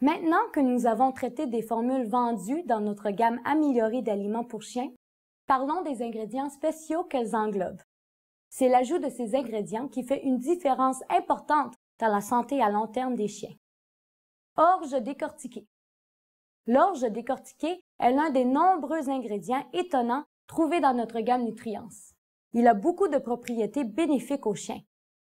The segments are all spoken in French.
Maintenant que nous avons traité des formules vendues dans notre gamme améliorée d'aliments pour chiens, parlons des ingrédients spéciaux qu'elles englobent. C'est l'ajout de ces ingrédients qui fait une différence importante dans la santé à long terme des chiens. Orge décortiquée. L'orge décortiquée est l'un des nombreux ingrédients étonnants trouvés dans notre gamme Nutriens. Il a beaucoup de propriétés bénéfiques aux chiens.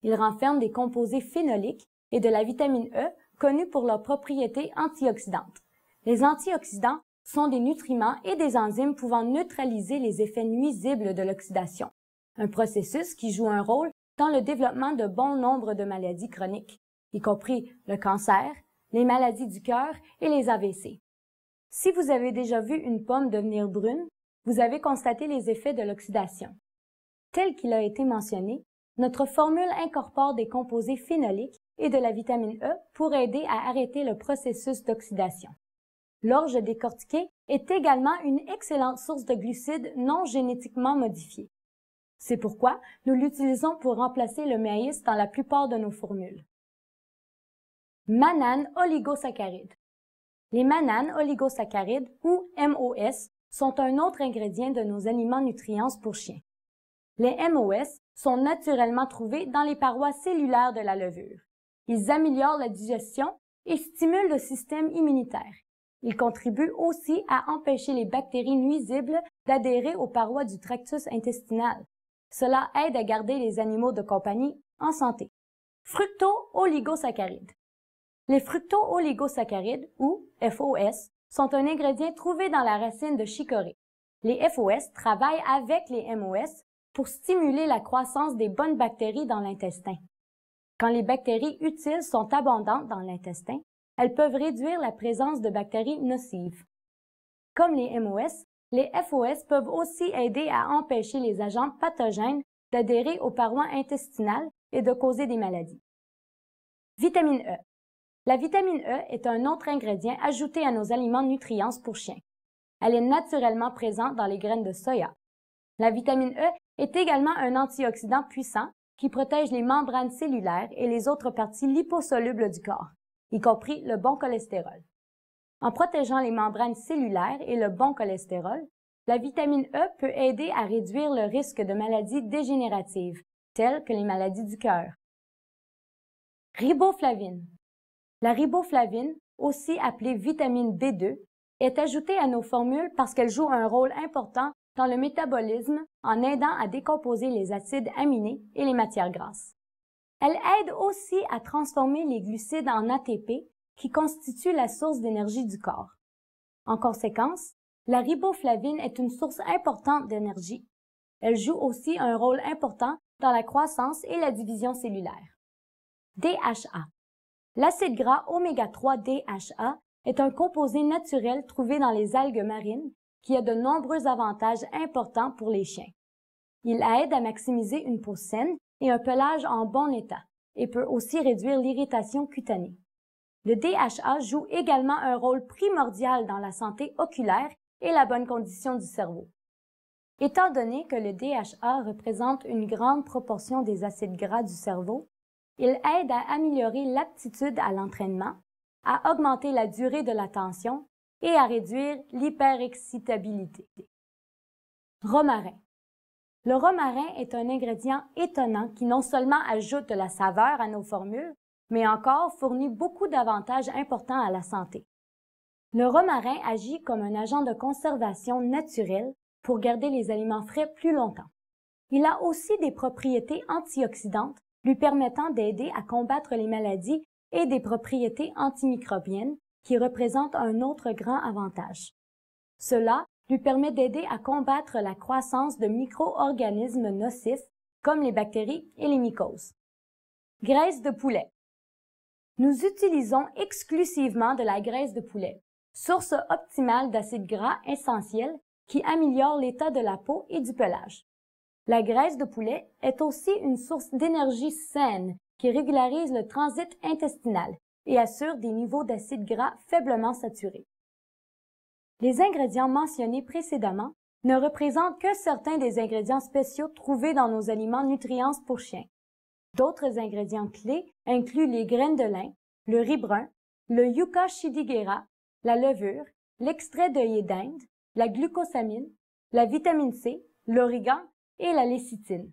Il renferme des composés phénoliques et de la vitamine E connus pour leurs propriétés antioxydantes. Les antioxydants sont des nutriments et des enzymes pouvant neutraliser les effets nuisibles de l'oxydation, un processus qui joue un rôle dans le développement de bon nombre de maladies chroniques, y compris le cancer, les maladies du cœur et les AVC. Si vous avez déjà vu une pomme devenir brune, vous avez constaté les effets de l'oxydation. Tel qu'il a été mentionné, notre formule incorpore des composés phénoliques et de la vitamine E pour aider à arrêter le processus d'oxydation. L'orge décortiquée est également une excellente source de glucides non génétiquement modifiés. C'est pourquoi nous l'utilisons pour remplacer le maïs dans la plupart de nos formules. Mananes oligosaccharides. Les mananes oligosaccharides, ou MOS, sont un autre ingrédient de nos aliments Nutriens pour chiens. Les MOS sont naturellement trouvés dans les parois cellulaires de la levure. Ils améliorent la digestion et stimulent le système immunitaire. Ils contribuent aussi à empêcher les bactéries nuisibles d'adhérer aux parois du tractus intestinal. Cela aide à garder les animaux de compagnie en santé. Fructo-oligosaccharides. Les fructo-oligosaccharides, ou FOS, sont un ingrédient trouvé dans la racine de chicorée. Les FOS travaillent avec les MOS pour stimuler la croissance des bonnes bactéries dans l'intestin. Quand les bactéries utiles sont abondantes dans l'intestin, elles peuvent réduire la présence de bactéries nocives. Comme les MOS, les FOS peuvent aussi aider à empêcher les agents pathogènes d'adhérer aux parois intestinales et de causer des maladies. Vitamine E. La vitamine E est un autre ingrédient ajouté à nos aliments Nutriens pour chiens. Elle est naturellement présente dans les graines de soya. La vitamine E est également un antioxydant puissant qui protège les membranes cellulaires et les autres parties liposolubles du corps, y compris le bon cholestérol. En protégeant les membranes cellulaires et le bon cholestérol, la vitamine E peut aider à réduire le risque de maladies dégénératives, telles que les maladies du cœur. Riboflavine. La riboflavine, aussi appelée vitamine B2, est ajoutée à nos formules parce qu'elle joue un rôle important dans le métabolisme en aidant à décomposer les acides aminés et les matières grasses. Elle aide aussi à transformer les glucides en ATP qui constituent la source d'énergie du corps. En conséquence, la riboflavine est une source importante d'énergie. Elle joue aussi un rôle important dans la croissance et la division cellulaire. DHA. L'acide gras oméga 3 DHA est un composé naturel trouvé dans les algues marines qui a de nombreux avantages importants pour les chiens. Il aide à maximiser une peau saine et un pelage en bon état et peut aussi réduire l'irritation cutanée. Le DHA joue également un rôle primordial dans la santé oculaire et la bonne condition du cerveau. Étant donné que le DHA représente une grande proportion des acides gras du cerveau, il aide à améliorer l'aptitude à l'entraînement, à augmenter la durée de l'attention et à réduire l'hyperexcitabilité. Romarin. Le romarin est un ingrédient étonnant qui non seulement ajoute de la saveur à nos formules, mais encore fournit beaucoup d'avantages importants à la santé. Le romarin agit comme un agent de conservation naturel pour garder les aliments frais plus longtemps. Il a aussi des propriétés antioxydantes lui permettant d'aider à combattre les maladies et des propriétés antimicrobiennes qui représentent un autre grand avantage. Cela lui permet d'aider à combattre la croissance de micro-organismes nocifs comme les bactéries et les mycoses. Graisse de poulet. Nous utilisons exclusivement de la graisse de poulet, source optimale d'acides gras essentiels qui améliorent l'état de la peau et du pelage. La graisse de poulet est aussi une source d'énergie saine qui régularise le transit intestinal et assure des niveaux d'acides gras faiblement saturés. Les ingrédients mentionnés précédemment ne représentent que certains des ingrédients spéciaux trouvés dans nos aliments Nutriens pour chiens. D'autres ingrédients clés incluent les graines de lin, le riz brun, le yucca shigera, la levure, l'extrait d'œillet d'Inde, la glucosamine, la vitamine C, l'origan et la lécithine.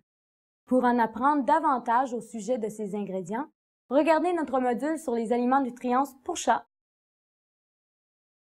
Pour en apprendre davantage au sujet de ces ingrédients, regardez notre module sur les aliments nutrients pour chats.